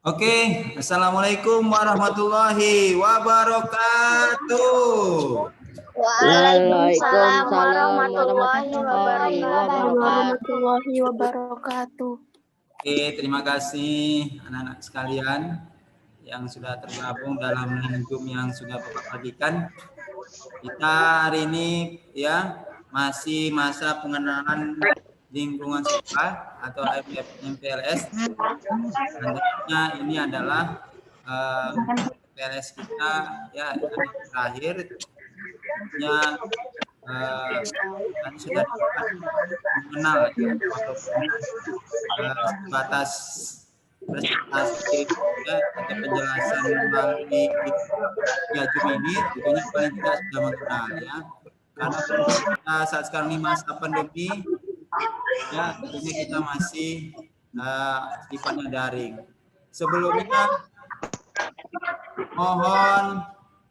Oke, Assalamualaikum warahmatullahi wabarakatuh. Waalaikumsalam Waalaikumsalam warahmatullahi warahmatullahi wabarakatuh. Oke, terima kasih anak-anak sekalian yang sudah tergabung dalam lingkup yang sudah Bapak bagikan. Kita hari ini ya masih masa pengenalan lingkungan sekolah atau MPLS. Selanjutnya ini adalah MPLS kita ya yang terakhir ya tadi sudah dapat mengenal ya, batas presentasi ya, atau penjelasan melalui 3 Zoom ini tentunya paling tidak sudah mengenal ya, karena kita saat sekarang ini masa pandemi ya tentunya kita masih sifatnya daring. Sebelumnya mohon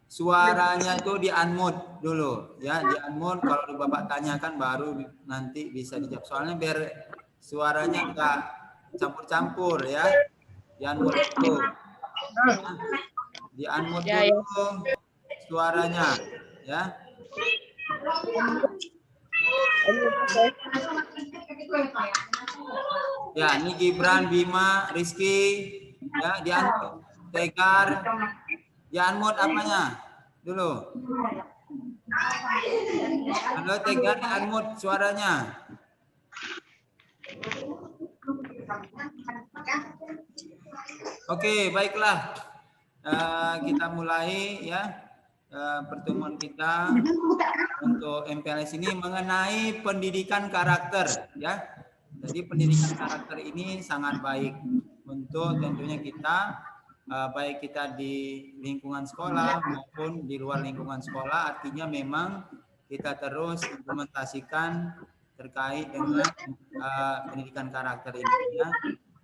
suaranya itu di unmute dulu ya, di unmute. Kalau Bapak tanyakan baru nanti bisa dijawab, soalnya biar suaranya enggak campur-campur ya. Di unmute dulu. Di unmute dulu suaranya ya. Ya, ini Gibran, Bima, Rizky ya, di unmute. Tegar, di unmute apanya dulu. Halo Tegar, di unmute suaranya. Oke, baiklah. Kita mulai ya pertemuan kita untuk MPLS ini mengenai pendidikan karakter ya. Jadi pendidikan karakter ini sangat baik untuk tentunya kita baik kita di lingkungan sekolah maupun di luar lingkungan sekolah. Artinya memang kita terus implementasikan terkait dengan pendidikan karakter ini ya.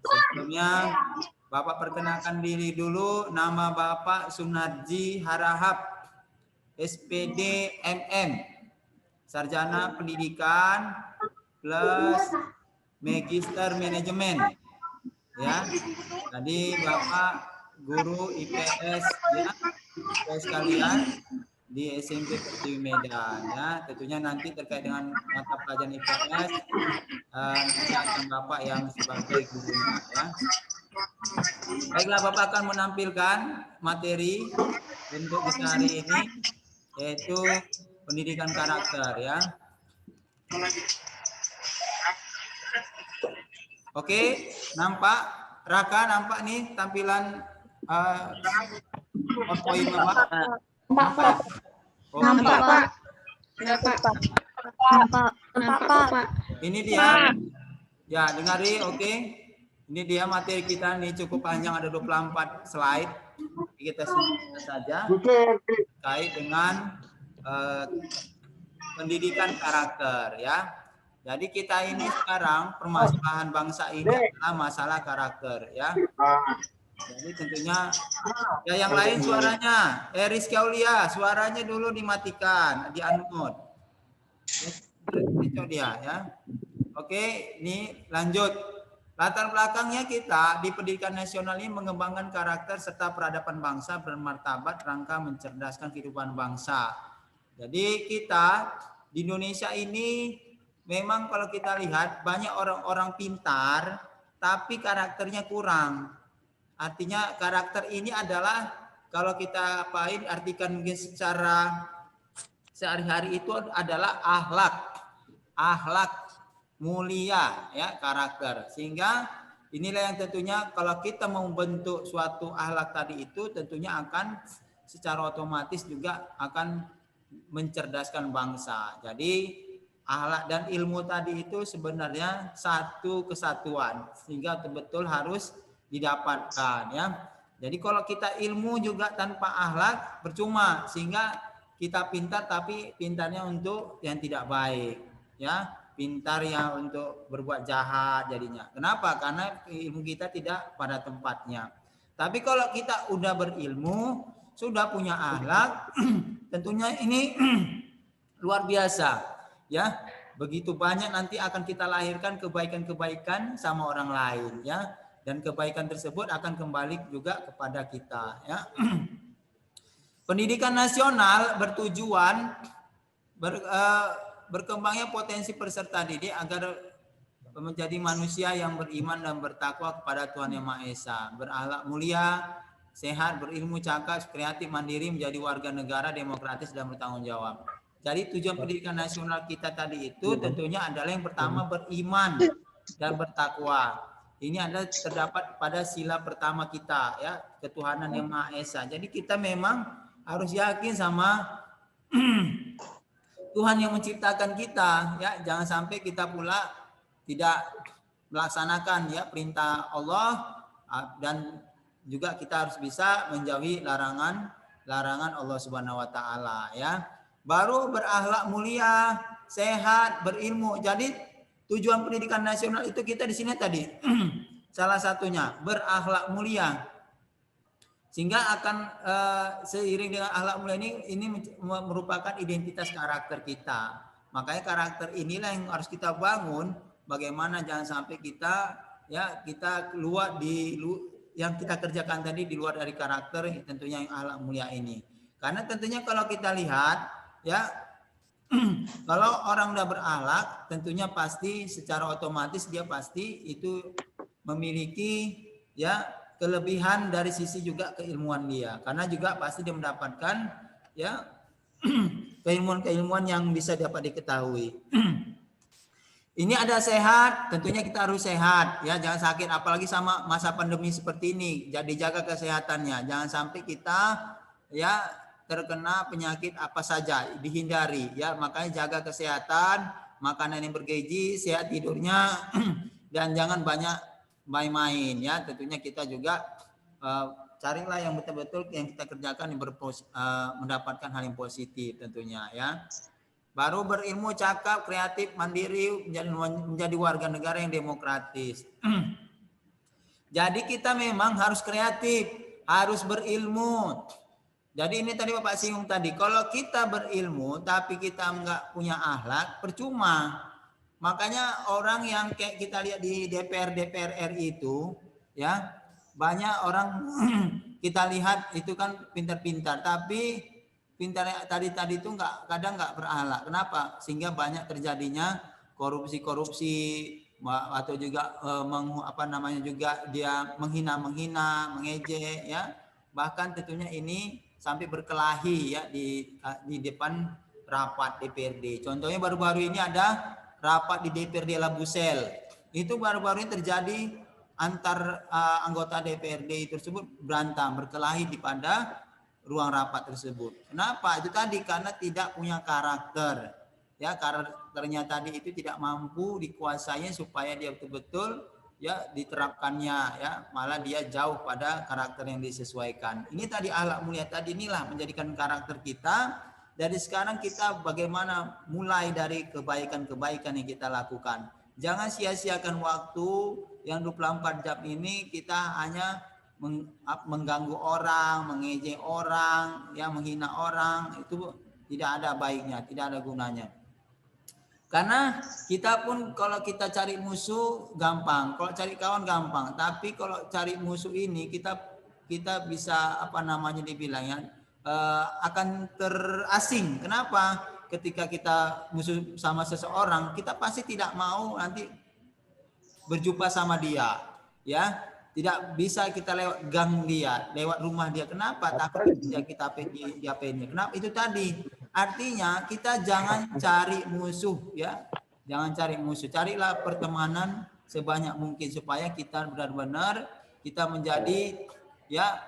Sebelumnya Bapak perkenalkan diri dulu. Nama Bapak Sunarji Harahap, SPD MM, Sarjana Pendidikan plus Magister Manajemen ya. Tadi Bapak guru IPS ya, sekalian di SMP Pertiwi Medan ya. Tentunya nanti terkait dengan mata pelajaran IPS nanti akan Bapak yang sebagai gurunya ya. Baiklah, Bapak akan menampilkan materi untuk kita hari ini, yaitu pendidikan karakter ya. Oke, nampak Raka, nampak nih tampilan PowerPoint Bapak? Nampak. Oh, Nampak, Pak. nampak. Ini dia. Ya, dengari, oke. Ini dia materi kita nih, cukup panjang, ada 24 slide. Kita singkat saja terkait dengan pendidikan karakter ya. Jadi kita ini sekarang permasalahan bangsa ini adalah masalah karakter ya. Jadi tentunya ya yang lain suaranya, Rizky Aulia suaranya dulu dimatikan, di unmute. Itu dia ya. Oke, ini lanjut. Latar belakangnya kita di pendidikan nasional ini mengembangkan karakter serta peradaban bangsa bermartabat rangka mencerdaskan kehidupan bangsa. Jadi kita di Indonesia ini memang kalau kita lihat banyak orang-orang pintar tapi karakternya kurang. Artinya karakter ini adalah kalau kita apain artikan mungkin secara sehari-hari itu adalah akhlak mulia ya, karakter. Sehingga inilah yang tentunya kalau kita mau membentuk suatu akhlak tadi itu tentunya akan secara otomatis juga akan mencerdaskan bangsa. Jadi akhlak dan ilmu tadi itu sebenarnya satu kesatuan sehingga betul-betul harus didapatkan ya. Jadi kalau kita ilmu juga tanpa akhlak percuma, sehingga kita pintar tapi pintarnya untuk yang tidak baik ya, pintar yang untuk berbuat jahat jadinya. Kenapa? Karena ilmu kita tidak pada tempatnya. Tapi kalau kita udah berilmu, sudah punya akhlak, tentunya ini luar biasa ya. Begitu banyak nanti akan kita lahirkan kebaikan-kebaikan sama orang lain ya. dan kebaikan tersebut akan kembali juga kepada kita, ya. Pendidikan nasional bertujuan berkembangnya potensi peserta didik agar menjadi manusia yang beriman dan bertakwa kepada Tuhan Yang Maha Esa, berakhlak mulia, sehat, berilmu, cakap, kreatif, mandiri, menjadi warga negara demokratis dan bertanggung jawab. Jadi tujuan pendidikan nasional kita tadi itu tentunya adalah yang pertama beriman dan bertakwa. Ini adalah terdapat pada sila pertama kita, ya, ketuhanan Yang Maha Esa. Jadi kita memang harus yakin sama Tuhan yang menciptakan kita, ya. Jangan sampai kita pula tidak melaksanakan, ya, perintah Allah, dan juga kita harus bisa menjauhi larangan Allah Subhanahu wa taala, ya. Baru berakhlak mulia, sehat, berilmu. Jadi tujuan pendidikan nasional itu kita di sini tadi salah satunya berakhlak mulia. Sehingga akan seiring dengan akhlak mulia ini merupakan identitas karakter kita. Makanya karakter inilah yang harus kita bangun. Bagaimana jangan sampai kita, ya, kita keluar yang kita kerjakan tadi di luar dari karakter, tentunya yang akhlak mulia ini. Karena tentunya kalau kita lihat, ya, kalau orang udah berakhlak, tentunya pasti secara otomatis dia pasti itu memiliki, ya, kelebihan dari sisi juga keilmuan dia, karena juga pasti dia mendapatkan, ya, keilmuan yang bisa dapat diketahui. Ini ada sehat, tentunya kita harus sehat, ya, jangan sakit, apalagi sama masa pandemi seperti ini. Jadi jaga kesehatannya, jangan sampai kita, ya, terkena penyakit apa saja, dihindari, ya. Makanya jaga kesehatan, makanan yang bergizi, sehat tidurnya, dan jangan banyak main-main, ya. Tentunya kita juga carilah yang betul-betul yang kita kerjakan yang mendapatkan hal yang positif tentunya, ya. Baru berilmu, cakap, kreatif, mandiri, menjadi warga negara yang demokratis. Jadi kita memang harus kreatif, harus berilmu. Jadi ini tadi Bapak singgung tadi, kalau kita berilmu tapi kita nggak punya akhlak, percuma. Makanya orang yang kayak kita lihat di DPR RI itu, ya, banyak orang kita lihat itu kan pintar-pintar, tapi pintar tadi itu kadang nggak berakhlak. Kenapa? Sehingga banyak terjadinya korupsi atau juga juga dia menghina, mengejek, ya. Bahkan tentunya ini sampai berkelahi, ya, di depan rapat DPRD. Contohnya baru-baru ini ada rapat di DPRD Labusel. Itu baru-baru ini terjadi antar anggota DPRD tersebut berkelahi di pada ruang rapat tersebut. Kenapa? Itu tadi karena tidak punya karakter. Ya, karakternya tadi itu tidak mampu dikuasai supaya dia betul-betul, ya, diterapkannya, ya, malah dia jauh pada karakter yang disesuaikan. Ini tadi akhlak mulia tadi inilah menjadikan karakter kita. Dari sekarang kita bagaimana mulai dari kebaikan-kebaikan yang kita lakukan. Jangan sia-siakan waktu yang 24 jam ini kita hanya mengganggu orang, mengejek orang, ya, menghina orang. Itu tidak ada baiknya, tidak ada gunanya. Karena kita pun kalau kita cari musuh gampang, kalau cari kawan gampang. Tapi kalau cari musuh ini kita bisa dibilangnya akan terasing. Kenapa? Ketika kita musuh sama seseorang, kita pasti tidak mau nanti berjumpa sama dia, ya. Tidak bisa kita lewat gang dia, lewat rumah dia. Kenapa? Takut kita diapainnya. Kenapa? Itu tadi. Artinya kita jangan cari musuh, ya. Jangan cari musuh. Carilah pertemanan sebanyak mungkin supaya kita benar-benar kita menjadi, ya,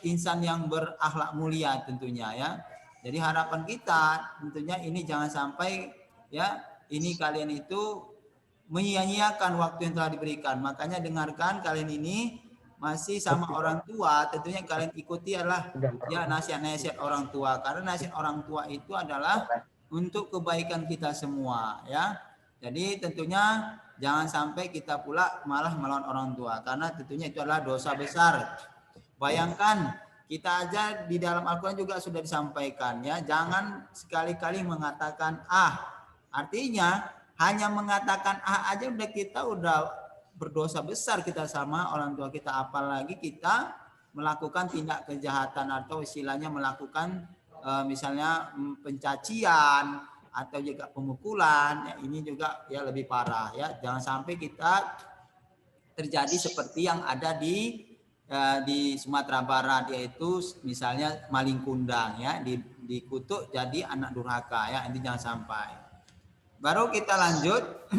insan yang berakhlak mulia tentunya, ya. Jadi harapan kita tentunya ini jangan sampai, ya, ini kalian itu menyia-nyiakan waktu yang telah diberikan. Makanya dengarkan kalian ini masih sama orang tua, tentunya kalian ikuti adalah, ya, nasihat-nasihat orang tua. Karena nasihat orang tua itu adalah untuk kebaikan kita semua, ya. Jadi tentunya jangan sampai kita pula malah melawan orang tua, karena tentunya itu adalah dosa besar. Bayangkan kita aja di dalam Al-Quran juga sudah disampaikan, ya, jangan sekali-kali mengatakan artinya hanya mengatakan aja kita udah berdosa besar kita sama orang tua kita, apalagi kita melakukan tindak kejahatan atau istilahnya melakukan misalnya pencacian atau juga pemukulan, ya, ini juga ya lebih parah ya. Jangan sampai kita terjadi seperti yang ada di Sumatera Barat, yaitu misalnya maling kundang ya, dikutuk jadi anak durhaka ya, ini jangan sampai. Baru kita lanjut.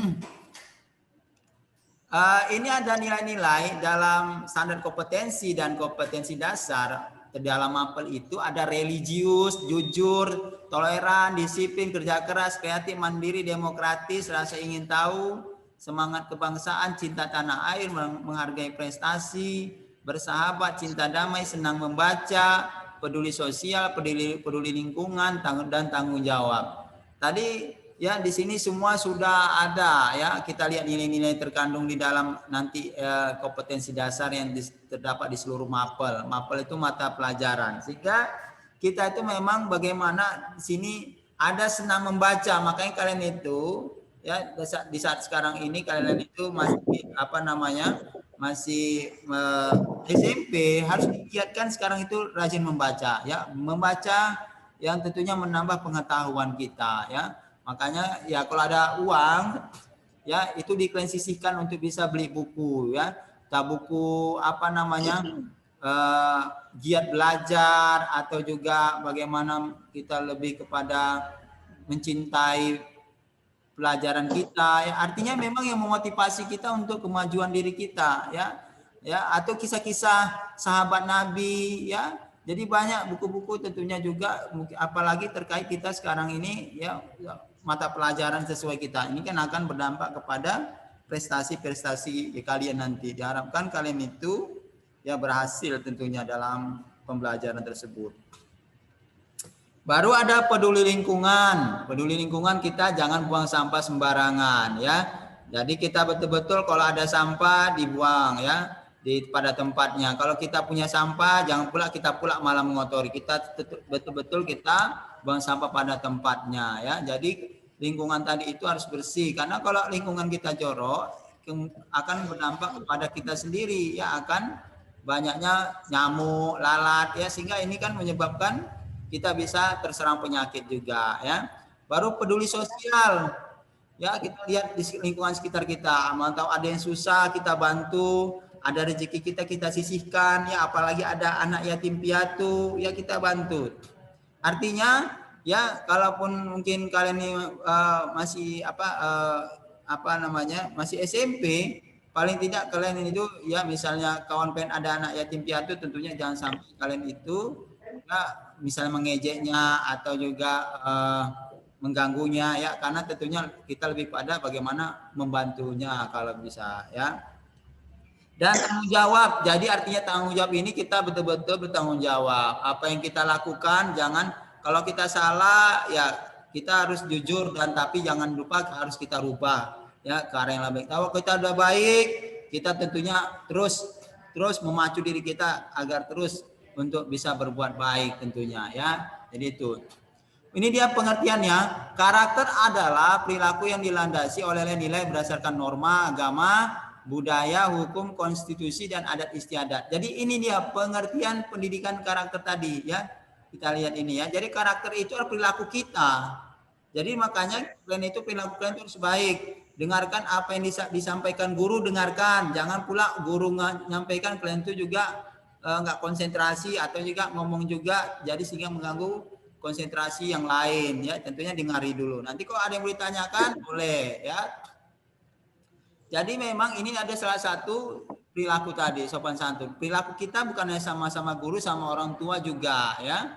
Ini ada nilai-nilai dalam standar kompetensi dan kompetensi dasar. Dalam mapel itu ada religius, jujur, toleran, disiplin, kerja keras, kreatif, mandiri, demokratis, rasa ingin tahu, semangat kebangsaan, cinta tanah air, menghargai prestasi, bersahabat, cinta damai, senang membaca, peduli sosial, peduli lingkungan, dan tanggung jawab. Tadi ya di sini semua sudah ada ya, kita lihat nilai-nilai terkandung di dalam nanti kompetensi dasar yang terdapat di seluruh mapel. Mapel itu mata pelajaran. Sehingga kita itu memang bagaimana di sini ada senang membaca, makanya kalian itu ya di saat sekarang ini kalian itu masih masih SMP harus digiatkan sekarang itu rajin membaca ya, membaca yang tentunya menambah pengetahuan kita ya. Makanya ya kalau ada uang ya itu dikalian sisihkan untuk bisa beli buku ya, buku giat belajar atau juga bagaimana kita lebih kepada mencintai pelajaran kita ya, artinya memang yang memotivasi kita untuk kemajuan diri kita ya atau kisah-kisah sahabat Nabi ya. Jadi banyak buku-buku tentunya juga, apalagi terkait kita sekarang ini ya mata pelajaran sesuai kita. Ini kan akan berdampak kepada prestasi-prestasi kalian nanti. Diharapkan kalian itu ya berhasil tentunya dalam pembelajaran tersebut. Baru ada peduli lingkungan. Peduli lingkungan kita jangan buang sampah sembarangan ya. Jadi kita betul-betul kalau ada sampah dibuang ya pada tempatnya. Kalau kita punya sampah jangan pula kita malah mengotori. Kita betul-betul kita buang sampah pada tempatnya ya. Jadi lingkungan tadi itu harus bersih, karena kalau lingkungan kita jorok akan berdampak kepada kita sendiri ya, akan banyaknya nyamuk, lalat ya, sehingga ini kan menyebabkan kita bisa terserang penyakit juga ya. Baru peduli sosial ya, kita lihat di lingkungan sekitar kita, mau tahu ada yang susah kita bantu, ada rezeki kita sisihkan ya, apalagi ada anak yatim piatu ya kita bantu. Artinya ya kalaupun mungkin kalian ini masih masih SMP, paling tidak kalian itu ya misalnya kawan pengen ada anak yatim piatu, tentunya jangan sampai kalian itu ya misalnya mengejeknya atau juga mengganggunya ya, karena tentunya kita lebih pada bagaimana membantunya kalau bisa ya. Dan tanggung jawab, jadi artinya tanggung jawab ini kita betul-betul bertanggung jawab. Apa yang kita lakukan, jangan kalau kita salah ya kita harus jujur, dan tapi jangan lupa harus kita rubah ya ke arah yang lebih baik. Kalau kita udah baik, kita tentunya terus memacu diri kita agar terus untuk bisa berbuat baik tentunya ya. Jadi itu. Ini dia pengertiannya. Karakter adalah perilaku yang dilandasi oleh nilai berdasarkan norma agama, budaya, hukum, konstitusi, dan adat istiadat. Jadi ini dia pengertian pendidikan karakter tadi ya. Kita lihat ini ya. Jadi karakter itu adalah perilaku kita. Jadi makanya kalian itu perilaku kalian itu harus baik. Dengarkan apa yang disampaikan guru, dengarkan. Jangan pula guru menyampaikan kalian itu juga nggak konsentrasi atau juga ngomong juga jadi sehingga mengganggu konsentrasi yang lain ya. Tentunya dengari dulu. Nanti kalau ada yang boleh tanyakan boleh ya. Jadi memang ini ada salah satu perilaku tadi, sopan santun. Perilaku kita bukan hanya sama-sama guru, sama orang tua juga ya.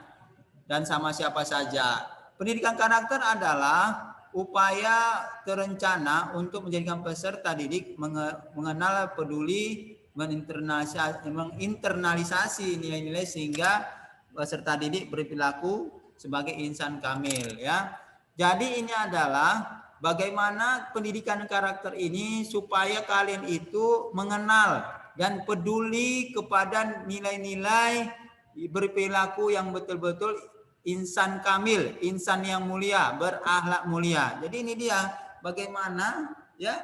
Dan sama siapa saja. Pendidikan karakter adalah upaya terencana untuk menjadikan peserta didik mengenal, peduli, menginternalisasi nilai-nilai sehingga peserta didik berperilaku sebagai insan kamil ya. Jadi ini adalah bagaimana pendidikan karakter ini supaya kalian itu mengenal dan peduli kepada nilai-nilai berperilaku yang betul-betul insan kamil, insan yang mulia, berakhlak mulia. Jadi ini dia bagaimana ya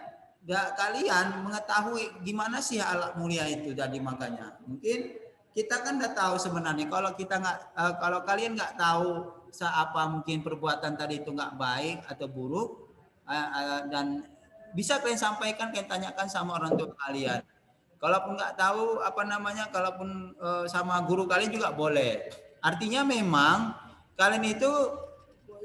ya kalian mengetahui gimana sih akhlak mulia itu. Jadi makanya mungkin kita kan udah tahu sebenarnya kalau kita nggak kalau kalian nggak tahu apa mungkin perbuatan tadi itu nggak baik atau buruk dan bisa kalian sampaikan, kalian tanyakan sama orang tua kalian. Kalaupun nggak tahu apa namanya, kalaupun sama guru kalian juga boleh. Artinya memang kalian itu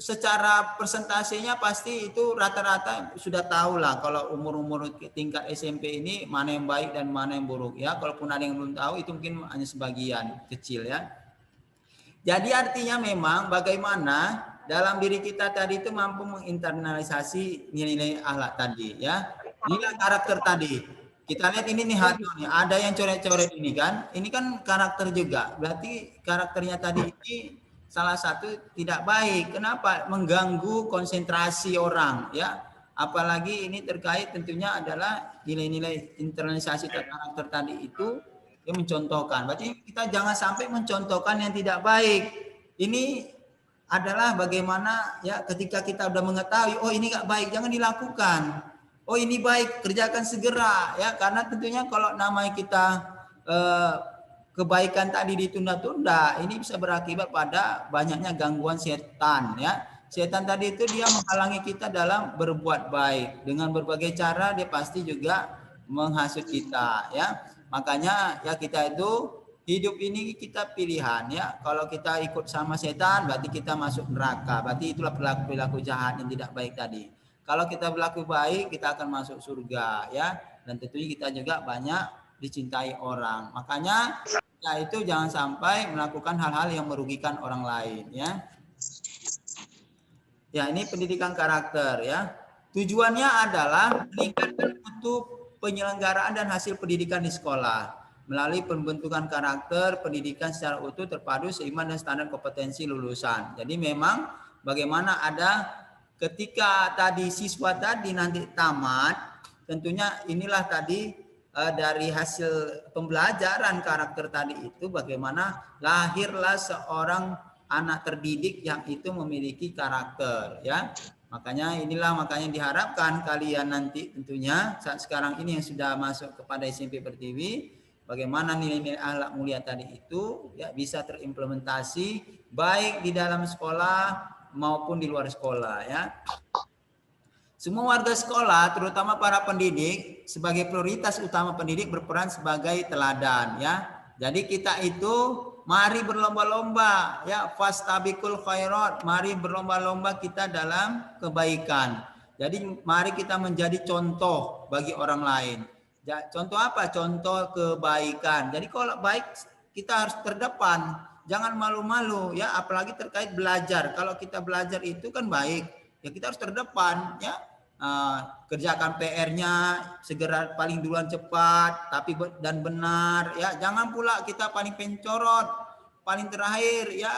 secara persentasenya pasti itu rata-rata sudah tahu lah kalau umur-umur tingkat SMP ini mana yang baik dan mana yang buruk ya. Kalaupun ada yang belum tahu itu mungkin hanya sebagian kecil ya. Jadi artinya memang bagaimana dalam diri kita tadi itu mampu menginternalisasi nilai-nilai akhlak tadi ya. Nilai karakter tadi. Kita lihat ini nih hati nih, ada yang coret-coret ini kan. Ini kan karakter juga. Berarti karakternya tadi ini salah satu tidak baik. Kenapa? Mengganggu konsentrasi orang ya. Apalagi ini terkait tentunya adalah nilai-nilai internalisasi karakter tadi itu yang mencontohkan. Berarti kita jangan sampai mencontohkan yang tidak baik. Ini adalah bagaimana ya ketika kita sudah mengetahui oh ini nggak baik, jangan dilakukan. Oh ini baik, kerjakan segera ya, karena tentunya kalau namanya kita kebaikan tadi ditunda-tunda, ini bisa berakibat pada banyaknya gangguan setan ya. Setan tadi itu dia menghalangi kita dalam berbuat baik. Dengan berbagai cara dia pasti juga menghasut kita ya. Makanya ya kita itu hidup ini kita pilihan ya. Kalau kita ikut sama setan berarti kita masuk neraka. Berarti itulah perilaku jahat yang tidak baik tadi. Kalau kita berlaku baik, kita akan masuk surga ya. Dan tentunya kita juga banyak dicintai orang. Makanya kita itu jangan sampai melakukan hal-hal yang merugikan orang lain ya. Ya, ini pendidikan karakter ya. Tujuannya adalah meningkatkan mutu penyelenggaraan dan hasil pendidikan di sekolah melalui pembentukan karakter pendidikan secara utuh terpadu seimbang dan standar kompetensi lulusan. Jadi memang bagaimana ada ketika tadi siswa tadi nanti tamat, tentunya inilah tadi dari hasil pembelajaran karakter tadi itu bagaimana lahirlah seorang anak terdidik yang itu memiliki karakter ya. Makanya diharapkan kalian nanti tentunya saat sekarang ini yang sudah masuk kepada SMP Pertiwi, bagaimana nilai-nilai akhlak mulia tadi itu ya bisa terimplementasi baik di dalam sekolah maupun di luar sekolah ya. Semua warga sekolah terutama para pendidik sebagai prioritas utama pendidik berperan sebagai teladan ya. Jadi kita itu mari berlomba-lomba ya, fastabiqul khairat, mari berlomba-lomba kita dalam kebaikan. Jadi mari kita menjadi contoh bagi orang lain. Contoh apa? Contoh kebaikan. Jadi kalau baik kita harus terdepan. Jangan malu-malu ya, apalagi terkait belajar. Kalau kita belajar itu kan baik, ya kita harus terdepan ya. Kerjakan PR-nya segera, paling duluan, cepat, tapi dan benar ya. Jangan pula kita paling pencorot, paling terakhir ya.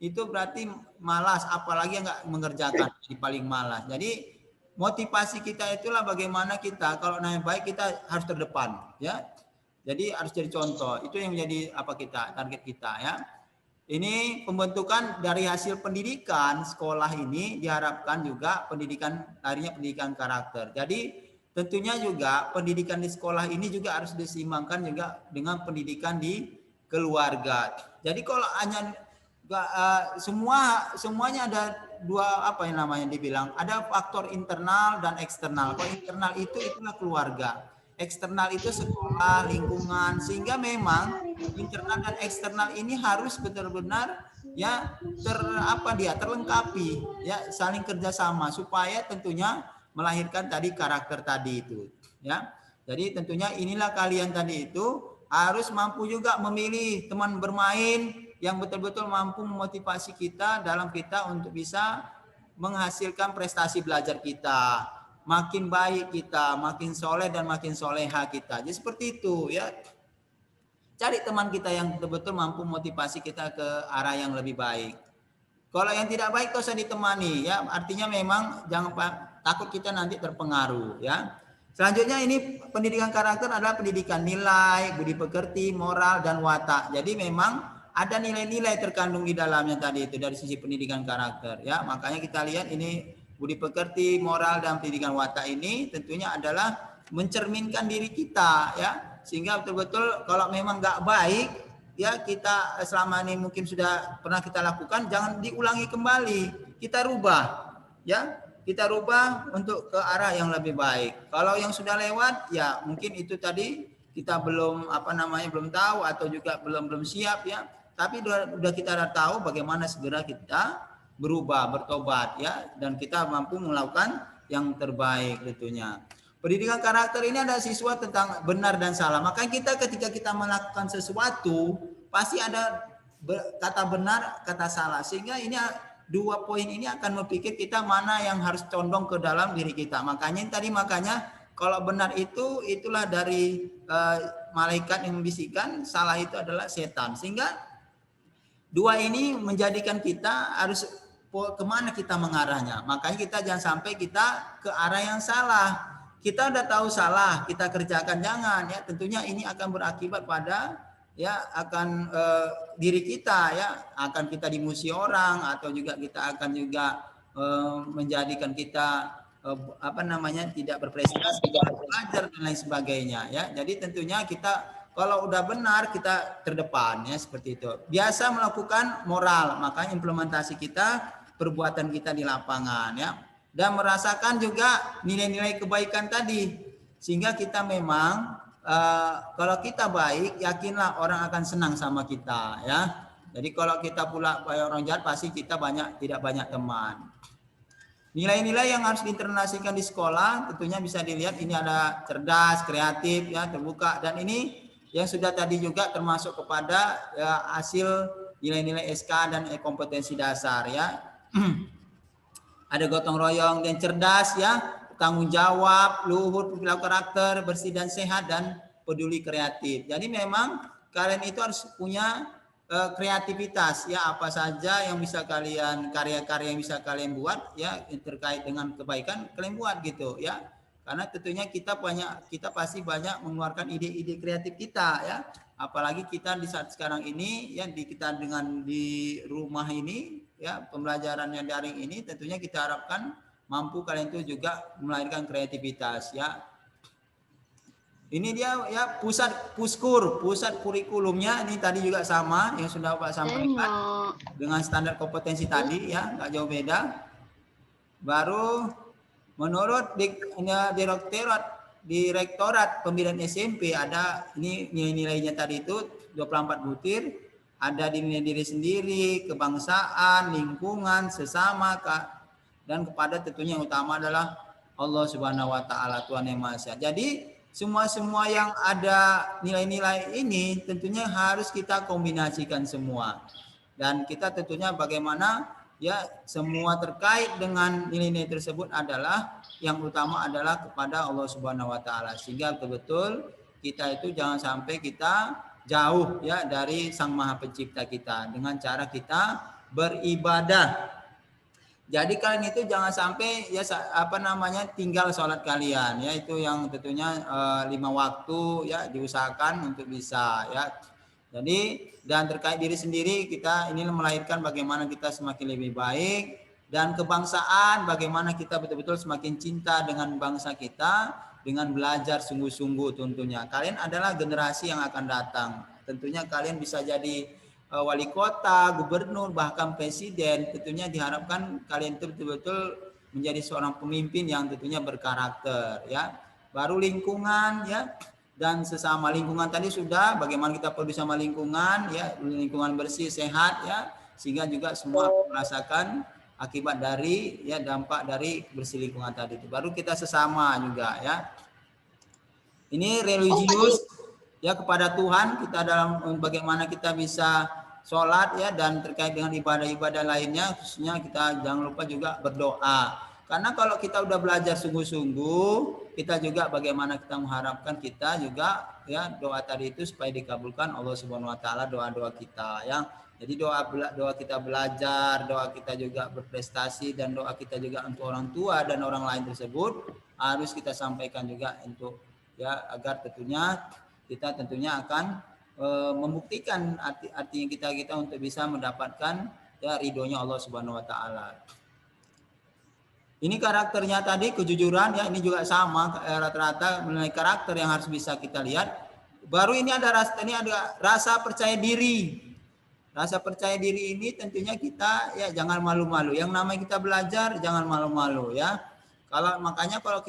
Itu berarti malas, apalagi yang nggak mengerjakan, jadi paling malas. Jadi motivasi kita itulah bagaimana kita kalau namanya baik kita harus terdepan ya. Jadi harus jadi contoh. Itu yang menjadi target kita ya. Ini pembentukan dari hasil pendidikan sekolah ini diharapkan juga pendidikan karakter. Jadi tentunya juga pendidikan di sekolah ini juga harus diseimbangkan juga dengan pendidikan di keluarga. Jadi kalau hanya semuanya ada dua dibilang ada faktor internal dan eksternal. Kalau internal itulah keluarga. Eksternal itu sekolah, lingkungan, sehingga memang internal dan eksternal ini harus benar-benar ya terlengkapi ya, saling kerjasama supaya tentunya melahirkan tadi karakter tadi itu ya. Jadi tentunya inilah kalian tadi itu harus mampu juga memilih teman bermain yang betul-betul mampu memotivasi kita dalam kita untuk bisa menghasilkan prestasi belajar kita. Makin baik kita, makin soleh dan makin soleha kita. Jadi seperti itu ya. Cari teman kita yang betul-betul mampu motivasi kita ke arah yang lebih baik. Kalau yang tidak baik tidak usah ditemani ya. Artinya memang jangan takut kita nanti terpengaruh ya. Selanjutnya ini pendidikan karakter adalah pendidikan nilai, budi pekerti, moral dan watak. Jadi memang ada nilai-nilai terkandung di dalamnya tadi itu dari sisi pendidikan karakter ya. Makanya kita lihat ini budi pekerti, moral dan pendidikan watak ini tentunya adalah mencerminkan diri kita ya, sehingga betul-betul kalau memang nggak baik ya kita selama ini mungkin sudah pernah kita lakukan, jangan diulangi kembali, kita rubah ya, kita rubah untuk ke arah yang lebih baik. Kalau yang sudah lewat ya mungkin itu tadi kita belum belum tahu atau juga belum siap ya, tapi udah kita tahu bagaimana segera kita berubah, bertobat ya, dan kita mampu melakukan yang terbaik tentunya. Pendidikan karakter ini ada siswa tentang benar dan salah. Makanya kita ketika kita melakukan sesuatu pasti ada kata benar, kata salah. Sehingga ini dua poin ini akan memikir kita mana yang harus condong ke dalam diri kita. Makanya kalau benar itu itulah dari malaikat yang membisikkan, salah itu adalah setan. Sehingga dua ini menjadikan kita harus kemana kita mengarahnya. Makanya kita jangan sampai kita ke arah yang salah. Kita udah tahu salah, kita kerjakan, jangan ya. Tentunya ini akan berakibat pada ya akan diri kita ya, akan kita dimusuhi orang, atau juga kita akan juga menjadikan kita tidak berprestasi, tidak belajar dan lain sebagainya ya. Jadi tentunya kita kalau udah benar kita terdepan ya, seperti itu. Biasa melakukan moral, makanya implementasi kita, perbuatan kita di lapangan ya, dan merasakan juga nilai-nilai kebaikan tadi, sehingga kita memang kalau kita baik, yakinlah orang akan senang sama kita ya. Jadi kalau kita pula orang jahat, pasti kita tidak banyak teman. Nilai-nilai yang harus diinternasikan di sekolah tentunya bisa dilihat, ini ada cerdas, kreatif ya, terbuka, dan ini yang sudah tadi juga termasuk kepada ya, hasil nilai-nilai SK dan kompetensi dasar ya. Ada gotong royong dan cerdas ya, tanggung jawab, luhur, perilaku karakter, bersih dan sehat, dan peduli kreatif. Jadi memang kalian itu harus punya kreativitas ya, apa saja yang bisa kalian, karya-karya yang bisa kalian buat ya terkait dengan kebaikan, kalian buat gitu ya. Karena tentunya kita pasti banyak mengeluarkan ide-ide kreatif kita ya. Apalagi kita di saat sekarang ini ya, kita dengan di rumah ini ya, pembelajarannya daring ini, tentunya kita harapkan mampu kalian itu juga melahirkan kreativitas ya. Ini dia ya pusat kurikulumnya, ini tadi juga sama yang sudah Pak sampaikan dengan standar kompetensi tadi ya, nggak jauh beda. Baru menurut Direktorat Pembinaan SMP ada ini nilai-nilainya tadi itu 24 butir, ada di nilai diri sendiri, kebangsaan, lingkungan, sesama, dan kepada tentunya yang utama adalah Allah Subhanahu wa taala, Tuhan Yang Maha Esa. Jadi semua yang ada nilai-nilai ini tentunya harus kita kombinasikan semua. Dan kita tentunya bagaimana ya, semua terkait dengan nilai-nilai tersebut adalah yang utama adalah kepada Allah Subhanahu wa taala, sehingga betul-betul kita itu jangan sampai kita jauh ya dari Sang Maha Pencipta kita dengan cara kita beribadah. Jadi kalian itu jangan sampai ya tinggal sholat kalian ya, itu yang tentunya 5 waktu ya diusahakan untuk bisa ya. Jadi dan terkait diri sendiri, kita ini melahirkan bagaimana kita semakin lebih baik, dan kebangsaan bagaimana kita betul-betul semakin cinta dengan bangsa kita dengan belajar sungguh-sungguh. Tentunya kalian adalah generasi yang akan datang. Tentunya kalian bisa jadi wali kota, gubernur, bahkan presiden. Tentunya diharapkan kalian itu betul-betul menjadi seorang pemimpin yang tentunya berkarakter ya. Baru lingkungan ya, dan sesama lingkungan tadi sudah, bagaimana kita peduli sama lingkungan ya, lingkungan bersih, sehat ya, sehingga juga semua merasakan akibat dari ya dampak dari bersih lingkungan tadi itu. Baru kita sesama juga ya. Ini religius ya, kepada Tuhan kita dalam bagaimana kita bisa sholat ya, dan terkait dengan ibadah-ibadah lainnya, khususnya kita jangan lupa juga berdoa. Karena kalau kita udah belajar sungguh-sungguh, kita juga bagaimana kita mengharapkan kita juga ya doa tadi itu supaya dikabulkan Allah Subhanahu wa taala, doa-doa kita ya. Jadi doa kita belajar, doa kita juga berprestasi, dan doa kita juga untuk orang tua dan orang lain tersebut harus kita sampaikan juga untuk ya, agar kita tentunya akan membuktikan artinya kita untuk bisa mendapatkan ya ridhonya Allah Subhanahu wa taala. Ini karakternya tadi kejujuran ya, ini juga sama rata-rata mengenai karakter yang harus bisa kita lihat. Baru ini ada rasa percaya diri. Rasa percaya diri ini tentunya kita ya jangan malu-malu. Yang namanya kita belajar jangan malu-malu ya. Makanya kalau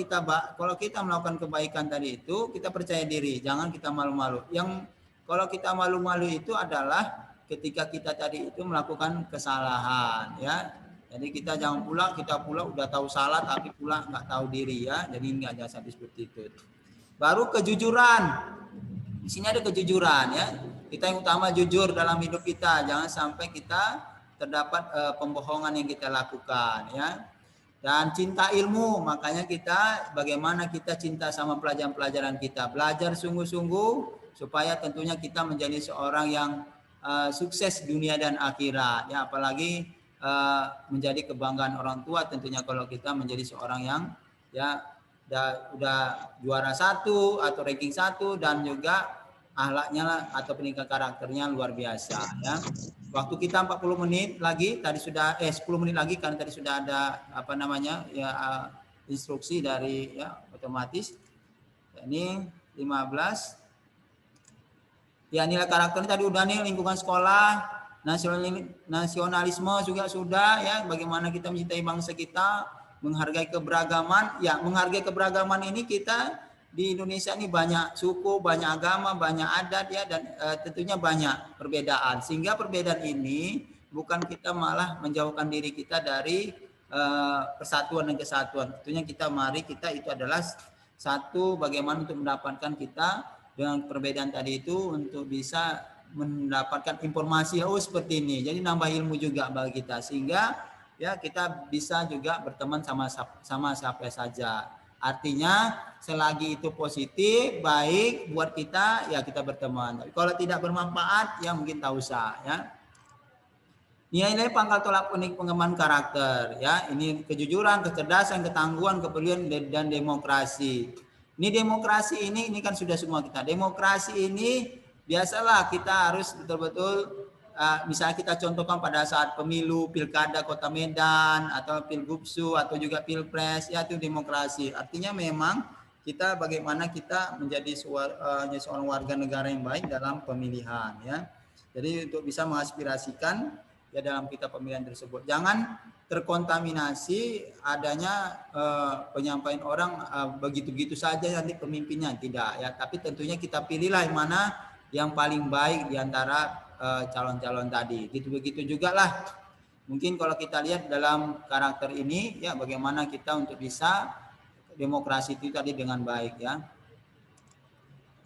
kita melakukan kebaikan tadi itu kita percaya diri, jangan kita malu-malu. Yang kalau kita malu-malu itu adalah ketika kita tadi itu melakukan kesalahan ya. Jadi kita jangan kita pula udah tahu salah tapi pula nggak tahu diri ya. Jadi nggak ada sampai seperti itu. Baru kejujuran. Di sini ada kejujuran ya. Kita yang utama jujur dalam hidup kita. Jangan sampai kita terdapat pembohongan yang kita lakukan ya. Dan cinta ilmu. Makanya kita bagaimana kita cinta sama pelajaran-pelajaran kita. Belajar sungguh-sungguh supaya tentunya kita menjadi seorang yang sukses dunia dan akhirat ya. Apalagi menjadi kebanggaan orang tua tentunya kalau kita menjadi seorang yang ya udah juara 1 atau ranking 1 dan juga akhlaknya atau pendidikan karakternya luar biasa ya. Waktu kita 40 menit lagi tadi sudah 10 menit lagi karena tadi sudah ada apa namanya ya instruksi dari ya otomatis. Ini 15. Ya nilai karakternya tadi udah nih, lingkungan sekolah. Nasionalisme juga sudah ya, bagaimana kita mencintai bangsa kita, menghargai keberagaman ya. Menghargai keberagaman ini kita di Indonesia ini banyak suku, banyak agama, banyak adat ya, dan tentunya banyak perbedaan, sehingga perbedaan ini bukan kita malah menjauhkan diri kita dari persatuan dan kesatuan. Tentunya kita itu adalah satu, bagaimana untuk mendapatkan kita dengan perbedaan tadi itu untuk bisa mendapatkan informasi seperti ini. Jadi nambah ilmu juga bagi kita sehingga ya kita bisa juga berteman sama siapa saja. Artinya selagi itu positif, baik buat kita ya kita berteman. Tapi kalau tidak bermanfaat ya mungkin tak usah ya. Nilai-nilai pangkal tolak unik pengembangan karakter ya. Ini kejujuran, kecerdasan, ketangguhan, kepedulian dan demokrasi. Ini demokrasi ini kan sudah semua kita. Demokrasi ini biasalah kita harus betul-betul misalnya kita contohkan pada saat pemilu, pilkada Kota Medan atau pilgubsu atau juga pilpres ya, itu demokrasi. Artinya memang kita bagaimana kita menjadi seorang warga negara yang baik dalam pemilihan ya. Jadi untuk bisa mengaspirasikan ya dalam kita pemilihan tersebut. Jangan terkontaminasi adanya penyampaian orang begitu-begitu saja nanti pemimpinnya, tidak ya. Tapi tentunya kita pilihlah yang mana yang paling baik di antara calon-calon tadi. Begitu juga lah. Mungkin kalau kita lihat dalam karakter ini ya bagaimana kita untuk bisa demokrasi itu tadi dengan baik ya.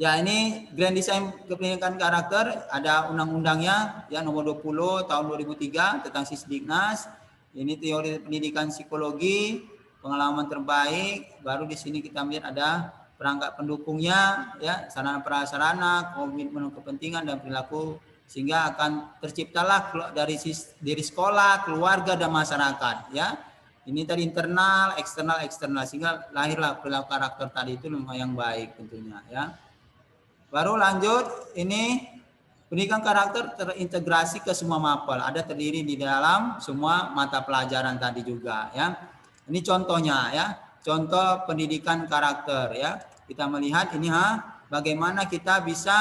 Ya ini Grand Design Kependidikan Karakter, ada undang-undangnya ya nomor 20 tahun 2003 tentang Sisdiknas. Ini teori pendidikan psikologi, pengalaman terbaik. Baru di sini kita melihat ada perangkat pendukungnya ya, sarana prasarana, komitmen kepentingan dan perilaku, sehingga akan terciptalah dari diri sekolah, keluarga dan masyarakat ya. Ini tadi internal, eksternal, sehingga lahirlah perilaku karakter tadi itu yang baik tentunya ya. Baru lanjut, ini pendidikan karakter terintegrasi ke semua mapel, ada terdiri di dalam semua mata pelajaran tadi juga ya. Ini contohnya ya. Contoh pendidikan karakter ya. Kita melihat ini bagaimana kita bisa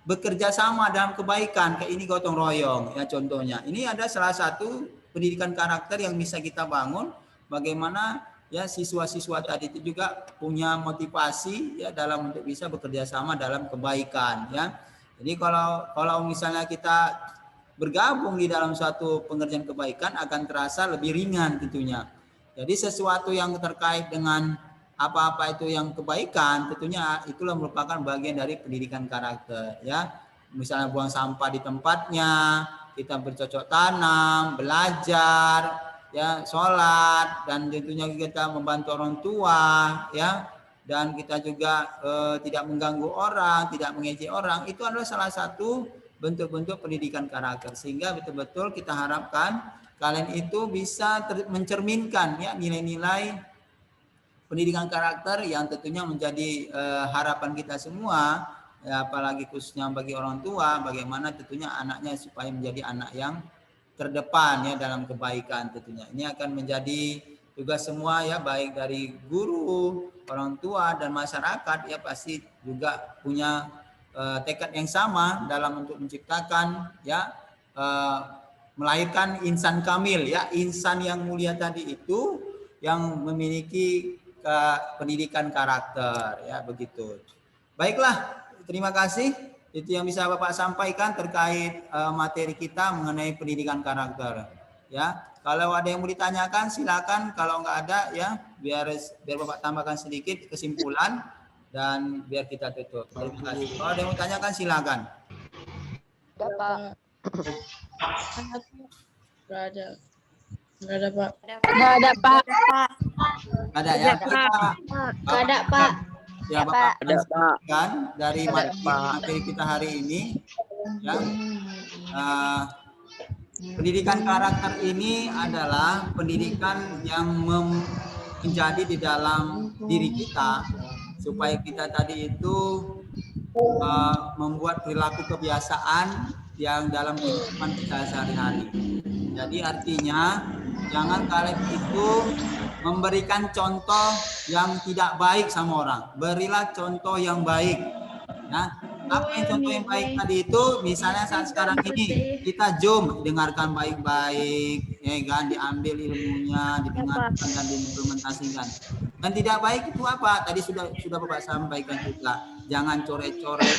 bekerja sama dalam kebaikan. Kayak ini gotong royong ya contohnya. Ini ada salah satu pendidikan karakter yang bisa kita bangun. Bagaimana ya siswa-siswa tadi itu juga punya motivasi ya dalam untuk bisa bekerja sama dalam kebaikan ya. Jadi kalau misalnya kita bergabung di dalam suatu pengerjaan kebaikan akan terasa lebih ringan tentunya. Jadi sesuatu yang terkait dengan apa-apa itu yang kebaikan tentunya itulah merupakan bagian dari pendidikan karakter ya. Misalnya buang sampah di tempatnya, kita bercocok tanam, belajar, ya sholat, dan tentunya kita membantu orang tua ya. Dan kita juga tidak mengganggu orang, tidak mengejek orang. Itu adalah salah satu bentuk-bentuk pendidikan karakter. Sehingga betul-betul kita harapkan kalian itu bisa mencerminkan ya nilai-nilai pendidikan karakter yang tentunya menjadi harapan kita semua ya, apalagi khususnya bagi orang tua, bagaimana tentunya anaknya supaya menjadi anak yang terdepan ya dalam kebaikan tentunya. Ini akan menjadi tugas semua ya, baik dari guru, orang tua dan masyarakat ya pasti juga punya tekad yang sama dalam untuk menciptakan ya melahirkan insan kamil ya, insan yang mulia tadi itu yang memiliki pendidikan karakter ya, begitu. Baiklah, terima kasih. Itu yang bisa Bapak sampaikan terkait materi kita mengenai pendidikan karakter. Ya, kalau ada yang mau ditanyakan silakan. Kalau nggak ada ya biar Bapak tambahkan sedikit kesimpulan dan biar kita tutup. Terima kasih. Kalau ada yang mau tanyakan silakan. Bapak. Nggak ada. Nggak ada, Pak. Nggak ada, Pak. Ada ya? Nggak ada, Pak. Ya, Bapak kan dari materi kita hari ini ya. Pendidikan karakter ini adalah pendidikan yang menjadi di dalam diri kita supaya kita tadi itu membuat perilaku kebiasaan yang dalam kehidupan kita sehari-hari. Jadi artinya jangan kalian itu memberikan contoh yang tidak baik sama orang. Berilah contoh yang baik. Nah, apa yang contoh yang baik tadi itu? Misalnya saat sekarang ini kita Zoom, dengarkan baik-baik, ya kan, diambil ilmunya, didengarkan dan diimplementasikan. Dan tidak baik itu apa? Tadi sudah Bapak sampaikan juga. Jangan coret-coret,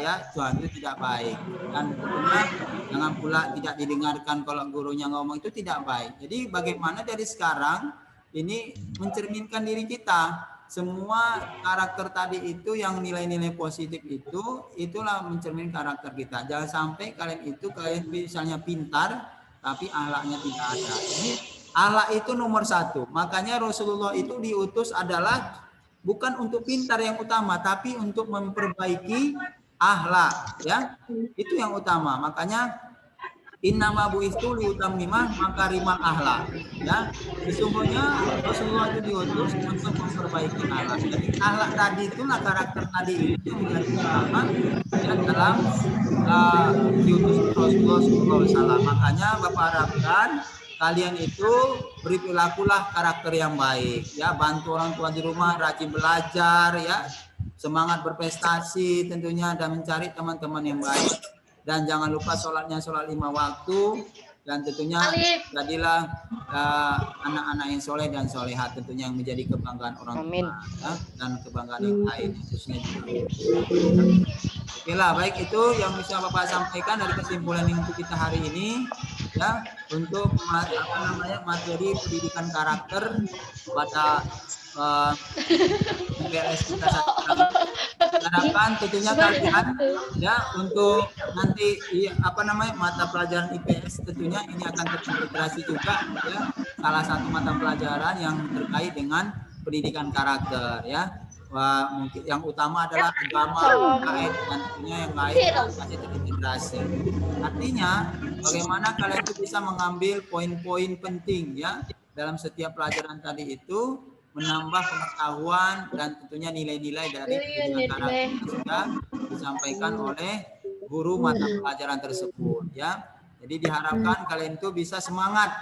ya, itu tidak baik. Dan tentunya jangan pula tidak didengarkan kalau gurunya ngomong, itu tidak baik. Jadi bagaimana dari sekarang ini mencerminkan diri kita. Semua karakter tadi itu yang nilai-nilai positif itu, itulah mencerminkan karakter kita. Jangan sampai kalian misalnya pintar, tapi akhlaknya tidak ada. Jadi akhlak itu nomor satu. Makanya Rasulullah itu diutus adalah bukan untuk pintar yang utama, tapi untuk memperbaiki akhlak. Ya, itu yang utama. Makanya innama bu'istu liutammima makarimal akhlak. Ya, sesungguhnya Rasulullah itu diutus untuk memperbaiki akhlak. Jadi akhlak tadi itulah, karakter tadi itu menjadi utama ya dalam diutus Rasulullah SAW. Makanya Bapak harapkan kalian itu berperilakulah karakter yang baik. Ya, bantu orang tua di rumah, rajin belajar, ya, semangat berprestasi tentunya dan mencari teman-teman yang baik. Dan jangan lupa sholatnya sholat 5 waktu, dan tentunya jadilah anak-anak yang soleh dan solehat, tentunya yang menjadi kebanggaan orang tua ya, dan kebanggaan yang lain khususnya juga. Oke lah, baik, itu yang bisa Bapak sampaikan dari kesimpulan yang untuk kita hari ini ya, untuk materi pendidikan karakter pada IPS kita harapkan tentunya kalian ya untuk nanti mata pelajaran IPS tentunya ini akan terintegrasi juga ya, salah satu mata pelajaran yang terkait dengan pendidikan karakter ya. Mungkin yang utama adalah agama, dan tentunya yang lain masih terintegrasi. Artinya bagaimana kalian itu bisa mengambil poin-poin penting ya dalam setiap pelajaran tadi itu, menambah pengetahuan dan tentunya nilai-nilai dari pendidikan karakter yang sudah disampaikan oleh guru mata pelajaran tersebut ya. Jadi diharapkan kalian itu bisa semangat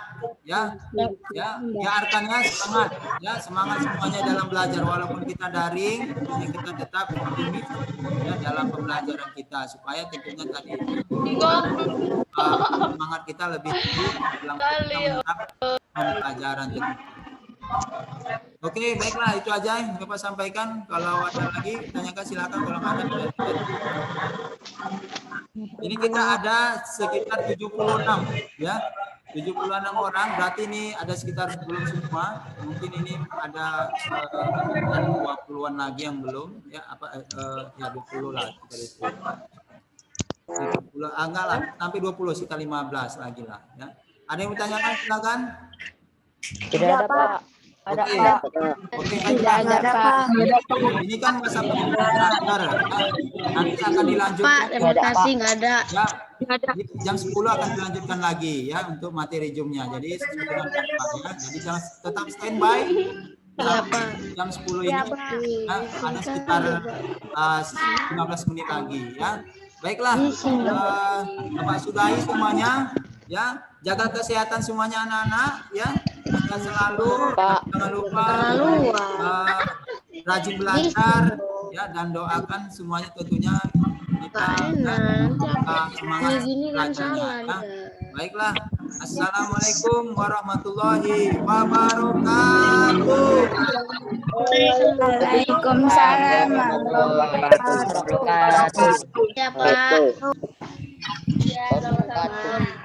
ya, biarkannya semangat ya, semangat semuanya dalam belajar walaupun kita daring, ya kita tetap optimis ya dalam pembelajaran kita supaya tentunya tadi semangat kita lebih tinggi dalam pembelajaran tentunya. Oke, baiklah, itu aja yang Bapak sampaikan. Kalau ada lagi tanyakan silakan, kalau ada. Ini kita ada sekitar 76 ya. 76 orang, berarti ini ada sekitar belum semua. Mungkin ini ada 20-an lagi yang belum ya, 20 lah sekitar itu. 30, enggak lah, sampai 20, sekitar 15 lagi lah ya. Ada yang bertanyakan silakan. Tidak ada, Pak. Ada, Pak. Oke, Tidak ada, Pak. ini kan masa pendidikan karakter. Nanti akan dilanjutkan. Pak, terima kasih, nggak ada. Ya, jam 10 akan dilanjutkan lagi ya untuk materi Zoom-nya. Jadi sesuai dengan jadwalnya. Jadi jangan tetap standby. Jam 10 ini ya, ada sekitar 15 menit lagi ya. Baiklah, Bapak sudahi semuanya ya. Jaga kesehatan semuanya anak-anak ya. sehat selalu, Pak. jangan lupa rajin belajar ya, dan doakan semuanya tentunya kita semangat belajarnya ya. Baiklah, assalamualaikum warahmatullahi wabarakatuh. Waalaikumsalam. Wabarakatuh. Ya, Pak. Wabarakatuh.